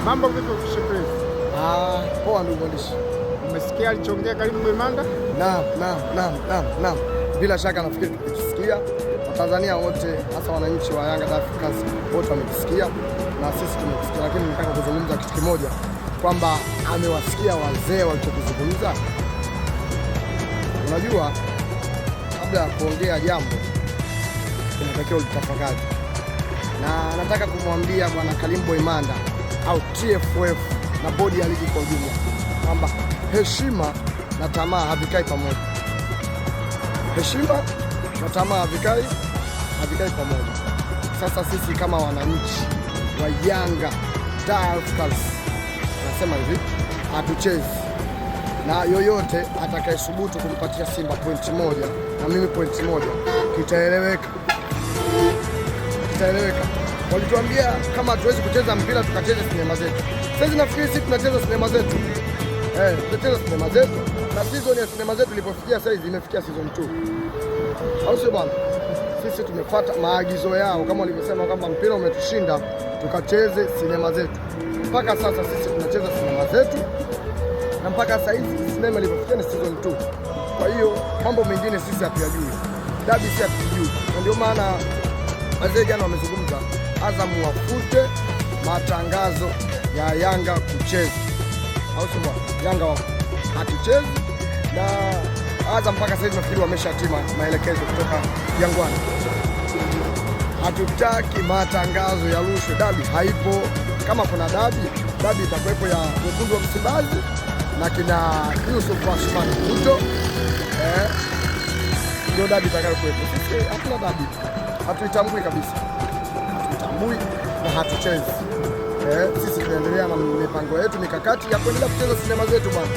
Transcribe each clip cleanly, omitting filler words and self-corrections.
Mambo vipi Sheikh? Poa ndugu mwandishi. Umesikia alichoongea Karim Mwimanda? Naam. Bila shaka nafikiri tumesikia. Watanzania wote hasa wananchi wa Young Africans wote wamesikia na sisi tumesikia, lakini nataka kuzungumza kitu kimoja kwamba amewasikia wazee walichozungumza. Unajua, kabla ya kuongea jambo inatakiwa ulitafakari, na nataka kumwambia bwana Karim Mwimanda au TFF na bodi ya ligi kwa ujumla kwamba heshima na tamaa havikai pamoja. Heshima na tamaa havikai pamoja. Sasa sisi kama wananchi wa Yanga Africans nasema hivi, hatuchezi na yoyote atakayesubutu kumpatia Simba pointi moja na mimi pointi moja, kitaeleweka. Walituambia kama hatuwezi kucheza mpira tukacheze sinema zetu. Sasa nafikiri sisi tunacheza sinema zetu. Tunacheza sinema zetu na season ya sinema zetu ilipofikia sasa hivi imefikia season 2. Au sio bwana? Sisi tumefuata maagizo yao kama walivyosema kwamba mpira umetushinda tukacheze sinema zetu. Mpaka sasa sisi tunacheza sinema zetu na mpaka sasa hivi sinema ilipofikia ni season 2. Kwa hiyo mambo mengine sisi hatuyajui. Dabi sisi hatujui. Na ndio maana wazee jana wamezungumza, Azam wafute matangazo ya Yanga kucheza. Au sio? Yanga hatuchezi na Azam mpaka sasa hivi nafikiri wameshatima maelekezo kutoka Jangwani. Hatutaki matangazo ya rushwa. Dabi haipo. Kama kuna dabi itakuwepo ya wekundu wa Msimbazi na kina Yusuf Asman Kuto. Ndio dabi itakayokuwepo. Sisi hatuna dabi. Hatuitambui kabisa. Hatuitambui na hatuchezi. Sisi tunaendelea na mipango yetu mikakati ya kuendelea kucheza sinema zetu bwana.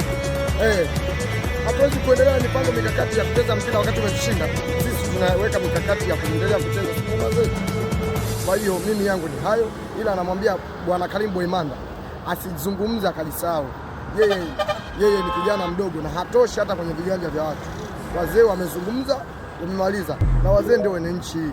Hatuwezi kuendelea na mipango mikakati ya kucheza mpira wakati umetushinda. Sisi tunaweka mikakati ya kuendelea kucheza sinema zetu. Kwa hiyo mimi yangu ni hayo, ila anamwambia bwana Karim Mwimanda asizungumza akalisahau. Yeye ni kijana mdogo na hatoshi hata kwenye viganja vya watu. Wazee wamezungumza, wamemaliza, na wazee ndio wenye nchi hii.